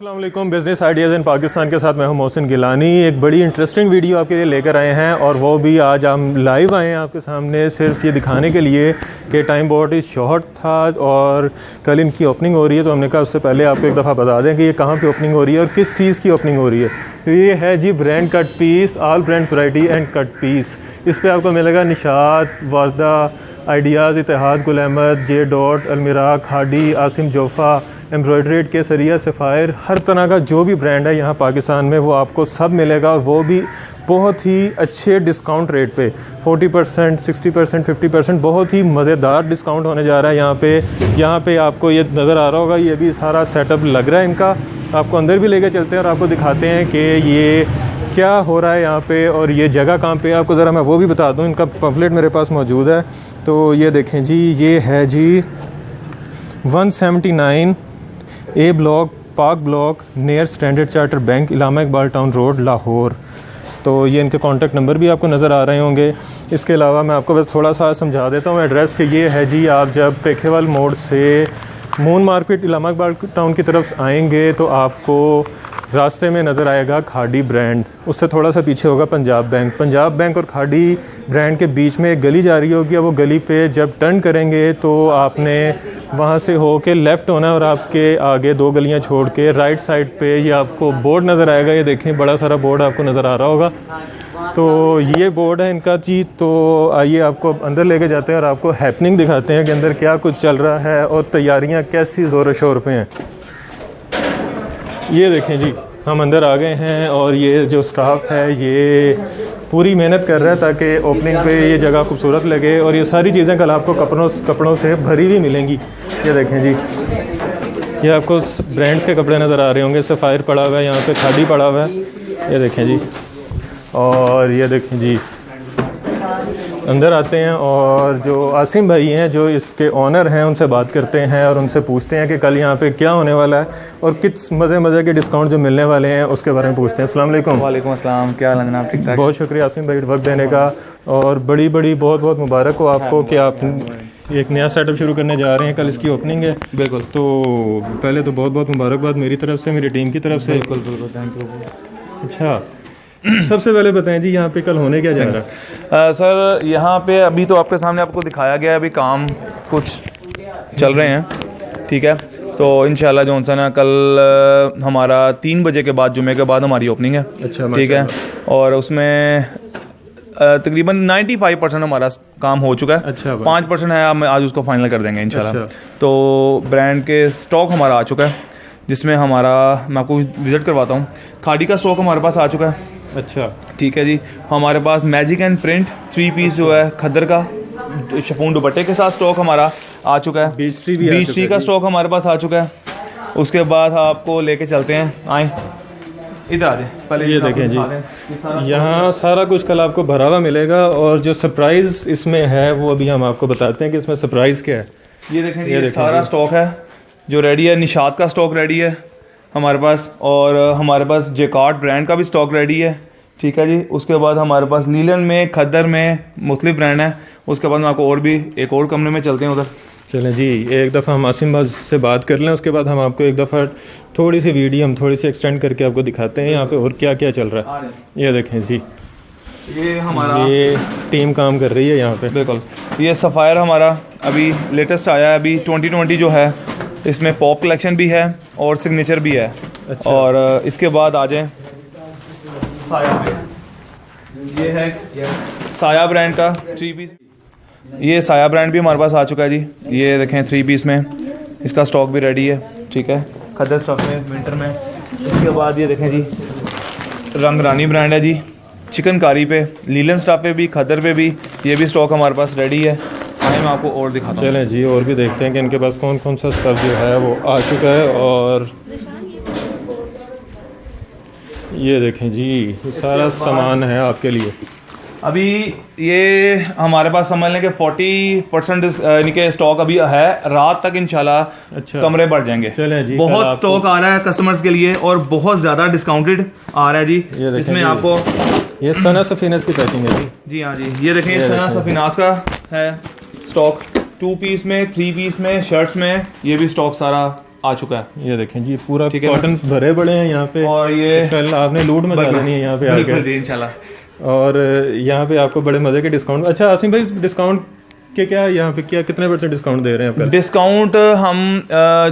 अस्सलाम वालेकुम, business ideas इन पाकिस्तान के साथ मैं हूं मोहसिन गिलानी। एक बड़ी इंटरेस्टिंग वीडियो आपके लिए लेकर आए हैं और वो भी आज हम लाइव आए हैं आपके सामने सिर्फ ये दिखाने के लिए कि टाइम बहुत ही शॉर्ट था और कल इनकी ओपनिंग हो रही है। तो हमने कहा उससे पहले आपको एक दफ़ा बता दें कि ये कहाँ पे ओपनिंग हो रही है और किस चीज़ की ओपनिंग हो रही है। तो ये है जी brand cut piece, all brands variety and cut piece. इस पर आपको मिलेगा निशात, वारदा, आइडियाज़, इतिहाद, गुल अहमद, जे डॉट, अलमिरा, खाडी, आसिम जोफ़ा, एम्ब्रॉयड्रेड, केसरिया, सफ़ायर, हर तरह का जो भी ब्रांड है यहाँ पाकिस्तान में वो आपको सब मिलेगा और वो भी बहुत ही अच्छे डिस्काउंट रेट पे 40%, 60%, 50%, बहुत ही मज़ेदार डिस्काउंट होने जा रहा है यहाँ पे आपको ये नज़र आ रहा होगा। ये भी सारा सेटअप लग रहा है इनका। आपको अंदर भी लेके चलते हैं और आपको दिखाते हैं कि ये क्या हो रहा है यहाँ पे और ये जगह कहाँ पे। आपको ज़रा मैं वो भी बता दूँ, इनका पम्फलेट मेरे पास मौजूद है। तो ये देखें जी, ये है जी 179 A block, park block, near Standard Charter Bank, Allama Iqbal Town Road, Lahore. तो ये इनके कॉन्टैक्ट नंबर भी आपको नज़र आ रहे होंगे। इसके अलावा मैं आपको बस थोड़ा सा समझा देता हूँ एड्रेस कि ये है जी, आप जब पेखेवाल मोड़ से मून मार्केट इलामा इकबाल टाउन की तरफ आएंगे तो आपको रास्ते में नज़र आएगा खाडी ब्रांड, उससे थोड़ा सा पीछे होगा पंजाब बैंक। पंजाब बैंक और खाडी ब्रांड के बीच में एक गली जा रही होगी। वो गली पे जब टर्न करेंगे तो आपने वहाँ से हो के लेफ़्ट होना है और आपके आगे दो गलियाँ छोड़ के राइट साइड पे ये आपको बोर्ड नज़र आएगा। ये देखें, बड़ा सारा बोर्ड आपको नज़र आ रहा होगा। तो ये बोर्ड है इनका जी। तो आइए आपको अंदर लेके जाते हैं और आपको हैपनिंग दिखाते हैं कि अंदर क्या कुछ चल रहा है और तैयारियाँ कैसी ज़ोर शोर पे हैं। ये देखें जी, हम अंदर आ गए हैं और ये जो स्टाफ है ये पूरी मेहनत कर रहा है ताकि ओपनिंग पे ये जगह खूबसूरत लगे और ये सारी चीज़ें कल आपको कपड़ों से भरी हुई मिलेंगी। ये देखें जी, ये आपको ब्रांड्स के कपड़े नज़र आ रहे होंगे। सफ़ायर पड़ा हुआ है, यहाँ पे खादी पड़ा हुआ है। ये देखें जी, और ये देखें जी, अंदर आते हैं और जो आसिम भाई हैं जो इसके ऑनर हैं उनसे बात करते हैं और उनसे पूछते हैं कि कल यहाँ पे क्या होने वाला है और किस मज़े के डिस्काउंट जो मिलने वाले हैं उसके बारे में पूछते हैं। अस्सलाम वालेकुम। वालेकुम अस्सलाम, क्या हाल है जनाब? ठीक ठाक। बहुत शुक्रिया आसिम भाई वक्त देने का और बड़ी बहुत मुबारक हो आपको कि आप एक नया सेटअप शुरू करने जा रहे हैं। कल इसकी ओपनिंग है। बिल्कुल। तो पहले तो बहुत मुबारकबाद मेरी तरफ से, मेरी टीम की तरफ से। बिल्कुल, थैंक यू। अच्छा, सबसे पहले बताएं जी यहाँ पे कल होने क्या जा रहा है? सर यहाँ पे अभी तो आपके सामने आपको दिखाया गया है, अभी काम कुछ चल रहे हैं, ठीक है। तो इंशाल्लाह जो ना कल हमारा 3 बजे के बाद, जुमे के बाद हमारी ओपनिंग है। अच्छा, ठीक है। और उसमें तकरीबन 95% हमारा काम हो चुका है। अच्छा, 5% है, हम आज उसको फाइनल कर देंगे इंशाल्लाह। अच्छा। तो ब्रांड के स्टॉक हमारा आ चुका है, जिसमें हमारा, मैं आपको विज़िट करवाता हूँ। खादी का स्टॉक हमारे पास आ चुका है। अच्छा, ठीक है जी। हमारे पास मैजिक एंड प्रिंट 3 पीस जो है खद्दर का शफून दुपट्टे के साथ स्टॉक हमारा आ चुका है। बीच ट्री का स्टॉक हमारे पास आ चुका है। उसके बाद आपको लेके चलते हैं, आए इधर आ जाए। पहले ये देखें जी, यहाँ सारा कुछ कल आपको भरा हुआ मिलेगा और जो सरप्राइज़ इसमें है वो अभी हम आपको बताते हैं कि इसमें सरप्राइज़ क्या है। ये देखें, ये सारा स्टॉक है जो रेडी है। निशात का स्टॉक रेडी है हमारे पास और हमारे पास जेकार्ड ब्रांड का भी स्टॉक रेडी है, ठीक है जी। उसके बाद हमारे पास लीलन में, खद्दर में मुख्तलिफ ब्रांड है। उसके बाद में आपको और भी एक और कमरे में चलते हैं उधर। चलें जी, एक दफ़ा हम आसिम भाई से बात कर लें, उसके बाद हम आपको एक दफ़ा थोड़ी सी वीडियो हम थोड़ी सी एक्सटेंड करके आपको दिखाते हैं यहाँ पे और क्या क्या चल रहा है। ये देखें जी, ये हमारा, ये टीम काम कर रही है यहाँ पे। बिल्कुल। ये सफ़ायर हमारा अभी लेटेस्ट आया है, अभी 2020 जो है, इसमें पॉप कलेक्शन भी है और सिग्नेचर भी है। अच्छा। और इसके बाद आ जाएं साया पे, ये है साया ब्रांड का 3 पीस। ये साया ब्रांड भी हमारे पास आ चुका है जी। ये देखें 3 पीस में, इसका स्टॉक भी रेडी है, ठीक है, खद्दर स्टॉक में, विंटर में। इसके बाद ये देखें जी, रंग रानी ब्रांड है जी, चिकनकारी पे, लीलन स्टॉक पे भी, खद्दर पे भी, ये भी स्टॉक हमारे पास रेडी है। मैं आपको और दिखाता हूँ। चलें जी, और भी देखते हैं कि इनके पास कौन कौन सा स्टफ जो है वो आ चुका है। और ये देखें जी, सारा सामान है आपके लिए। अभी ये हमारे पास समझ लें कि 40% इनके स्टॉक अभी है। रात तक इंशाल्लाह अच्छा, कमरे बढ़ जाएंगे। चलें जी, बहुत स्टॉक आ रहा है कस्टमर्स के लिए और बहुत ज़्यादा डिस्काउंटेड आ रहा है जी। इसमें आपको ये सना सफीनस की पैकिंग है जी। जी हाँ जी, ये देखें, सना सफीनास का है स्टॉक 2 पीस में, 3 पीस में, शर्ट्स में, ये भी स्टॉक सारा आ चुका है। ये देखें जी, पूरा ठीक है कॉटन भरे पड़े हैं यहाँ पे, और ये कल आपने लूट में डाल देनी है यहाँ पे आकर जी इंशाल्लाह। और यहाँ पे आपको बड़े मज़े के डिस्काउंट। अच्छा आसिम भाई, डिस्काउंट के क्या यहाँ पे क्या कितने % डिस्काउंट दे रहे हैं आप? डिस्काउंट हम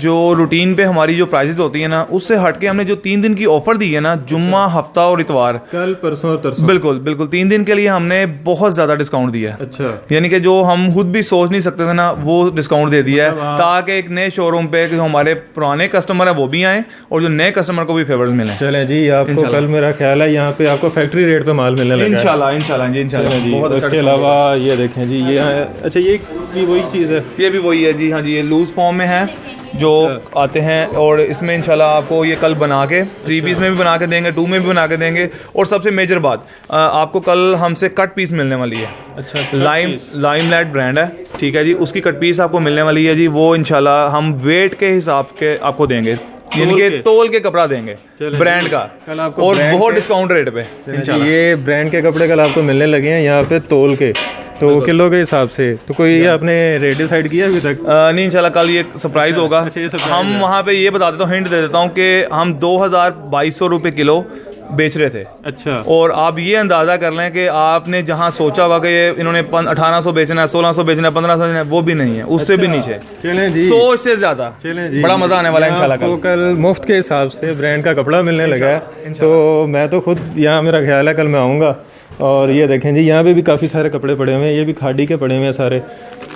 जो रूटीन पे हमारी जो प्राइसेस होती है ना, उससे हटके हमने जो 3 दिन की ऑफर दी है ना, जुम्मा, हफ्ता और इतवार, कल, परसों और तरसों, बिल्कुल बिल्कुल 3 दिन के लिए हमने बहुत ज्यादा डिस्काउंट दिया है। अच्छा, यानी कि जो हम खुद भी सोच नहीं सकते थे ना, वो डिस्काउंट दे दिया है, ताकि एक नए शोरूम पे जो हमारे पुराने कस्टमर है वो भी आए और जो नए कस्टमर को भी फेवर्स मिले। चलें जी, आपको कल मेरा ख्याल है यहाँ पे आपको फैक्ट्री रेट पे माल मिलने लगा है। इंशाल्लाह इंशाल्लाह जी, इंशाल्लाह जी। बहुत उसके अलावा ये देखें जी, ये अच्छा ये भी वही चीज़ है, ये भी वही है जी। हाँ जी, ये लूज फॉर्म में है जो आते हैं, और इसमें इंशाल्लाह आपको ये कल बना के 3 पीस में भी बना के देंगे, 2 में भी बना के देंगे। और सबसे मेजर बात, आपको कल हमसे कट पीस मिलने वाली है। अच्छा, लाइमलाइट ब्रांड है, ठीक है जी, उसकी कट पीस आपको मिलने वाली है जी। वो इंशाल्लाह हम वेट के हिसाब के आपको देंगे, यानी कि तोल के कपड़ा देंगे ब्रांड का, कल आपको और बहुत डिस्काउंट रेट पे इंशाल्लाह। ये ब्रांड के कपड़े कल आपको मिलने लगे हैं यहाँ पे तोल के, तो किलो के हिसाब से। तो कोई ये आपने रेट डिसाइड किया अभी तक? नहीं, इंशाल्लाह कल ये सरप्राइज होगा। अच्छा, ये surprise हम है। वहाँ पे ये बता देता हूँ, हिंट दे देता हूँ कि हम 2200 रुपये किलो बेच रहे थे। अच्छा, और आप ये अंदाजा कर लें कि आपने जहाँ सोचा हुआ कि ये इन्होंने 1800 बेचना है, 1600 बेचना है, 1500 बेचना है, वो भी नहीं है, उससे भी नीचे। चलें जी, 100 से ज्यादा। चलें जी, बड़ा मजा आने वाला है इंशाल्लाह आपको कल मुफ्त के हिसाब से ब्रांड का कपड़ा मिलने लगा है। तो मैं तो खुद यहाँ, मेरा ख्याल है कल मैं आऊँगा। और ये देखें जी, यहाँ पे भी काफ़ी सारे कपड़े पड़े हुए हैं, ये भी खाड़ी के पड़े हुए हैं सारे।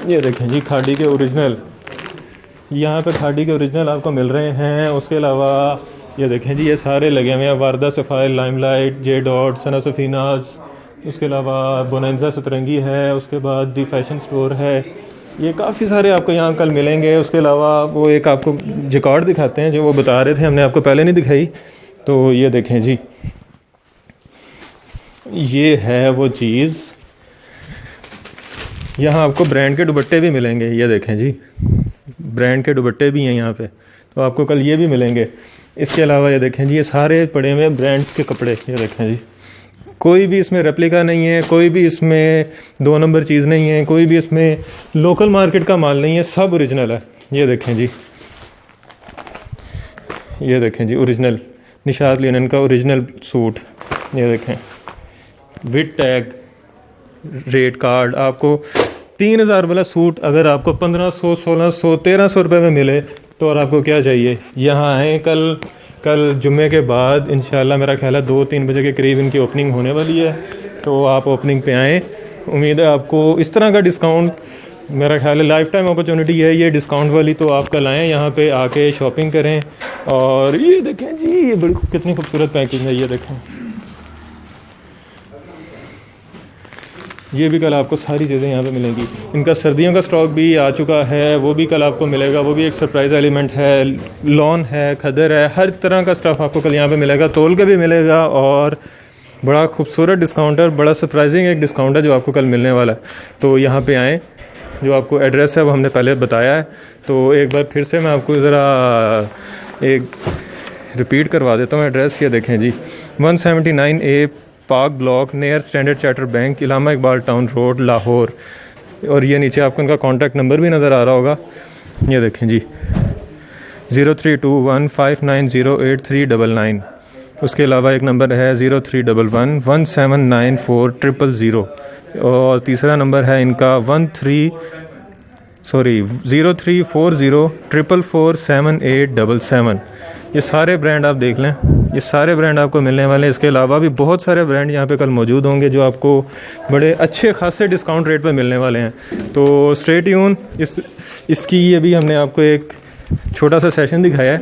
ये देखें जी, खाड़ी के ओरिजिनल, यहाँ पे खाड़ी के ओरिजिनल आपको मिल रहे हैं। उसके अलावा ये देखें जी, ये सारे लगे हुए हैं, वारदा सफ़ायर, लाइमलाइट, जे डॉट, सना सफ़ीनाज, उसके अलावा बोनेंजा सतरंगी है, उसके बाद दी फैशन स्टोर है। ये काफ़ी सारे आपको यहाँ कल मिलेंगे। उसके अलावा वो एक आपको जैकार्ड दिखाते हैं जो वो बता रहे थे, हमने आपको पहले नहीं दिखाई। तो ये देखें जी, ये है वो चीज़। यहाँ आपको ब्रांड के दुपट्टे भी मिलेंगे, ये देखें जी, ब्रांड के दुपट्टे भी हैं यहाँ पे, तो आपको कल ये भी मिलेंगे। इसके अलावा ये देखें जी, ये सारे पड़े हुए ब्रांड्स के कपड़े, ये देखें जी, कोई भी इसमें रेप्लिका नहीं है, कोई भी इसमें 2 नंबर चीज़ नहीं है, कोई भी इसमें लोकल मार्केट का माल नहीं है, सब ओरिजिनल है। ये देखें जी, ये देखें जी, ओरिजिनल निशात लिनन का ओरिजिनल सूट, ये देखें, विद टैग, रेट कार्ड। आपको 3000 वाला सूट अगर आपको 1500, 1600, 1300 रुपये में मिले तो और आपको क्या चाहिए। यहाँ आएँ कल जुम्मे के बाद इंशाल्लाह, मेरा ख्याल है 2-3 बजे के करीब इनकी ओपनिंग होने वाली है, तो आप ओपनिंग पे आएँ। उम्मीद है आपको इस तरह का डिस्काउंट, मेरा ख्याल है लाइफ टाइम अपॉर्चुनिटी है ये डिस्काउंट वाली। तो आप कल आएँ, यहाँ पे आके शॉपिंग करें। और ये देखें जी, ये बड़ी कितनी खूबसूरत पैकिंग है, ये देखें, ये भी कल आपको सारी चीज़ें यहाँ पे मिलेंगी। इनका सर्दियों का स्टॉक भी आ चुका है, वो भी कल आपको मिलेगा, वो भी एक सरप्राइज़ एलिमेंट है। लॉन है, खदर है, हर तरह का स्टफ़ आपको कल यहाँ पे मिलेगा, तोल के भी मिलेगा। और बड़ा खूबसूरत डिस्काउंट है, बड़ा सरप्राइजिंग एक डिस्काउंट है जो आपको कल मिलने वाला है। तो यहाँ पे आएँ, जो आपको एड्रेस है वो हमने पहले बताया है, तो एक बार फिर से मैं आपको ज़रा एक रिपीट करवा देता हूँ एड्रेस। ये देखें जी, 179A park block, near Standard Charter Bank, Allama Iqbal Town Road, Lahore. और ये नीचे आपको उनका कॉन्टैक्ट नंबर भी नज़र आ रहा होगा, ये देखें जी, 0321590839। उसके अलावा एक नंबर है 0311179400। और तीसरा नंबर है इनका 0340447877। ये सारे ब्रांड आप देख लें, ये सारे ब्रांड आपको मिलने वाले हैं। इसके अलावा भी बहुत सारे ब्रांड यहाँ पे कल मौजूद होंगे जो आपको बड़े अच्छे खासे डिस्काउंट रेट पे मिलने वाले हैं। तो स्टे ट्यून। इसकी अभी हमने आपको एक छोटा सा सेशन दिखाया है,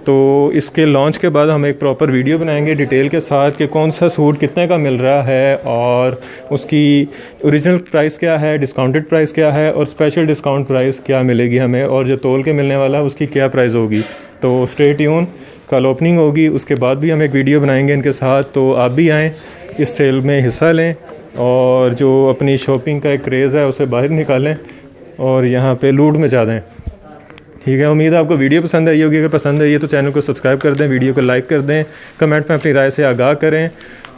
तो इसके लॉन्च के बाद हम एक प्रॉपर वीडियो बनाएंगे डिटेल के साथ कि कौन सा सूट कितने का मिल रहा है और उसकी ओरिजिनल प्राइस क्या है, डिस्काउंटेड प्राइस क्या है और स्पेशल डिस्काउंट प्राइस क्या मिलेगी हमें, और जो तोल के मिलने वाला है उसकी क्या प्राइस होगी। तो स्टे ट्यून, कल ओपनिंग होगी, उसके बाद भी हम एक वीडियो बनाएंगे इनके साथ। तो आप भी आएँ, इस सेल में हिस्सा लें और जो अपनी शॉपिंग का एक क्रेज़ है उसे बाहर निकालें और यहाँ पे लूट मचा दें। ठीक है, उम्मीद है आपको वीडियो पसंद आई होगी। अगर पसंद आई है तो चैनल को सब्सक्राइब कर दें, वीडियो को लाइक कर दें, कमेंट में अपनी राय से आगाह करें।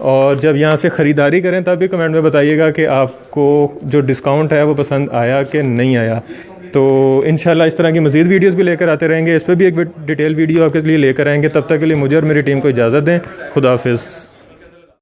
और जब यहाँ से ख़रीदारी करें तब भी कमेंट में बताइएगा कि आपको जो डिस्काउंट है वो पसंद आया कि नहीं आया। तो इंशाल्लाह इस तरह की मज़ीद वीडियोस भी लेकर आते रहेंगे। इस पर भी एक डिटेल वीडियो आपके लिए लेकर आएंगे। तब तक के लिए मुझे और मेरी टीम को इजाज़त दें। खुदा हाफिज़।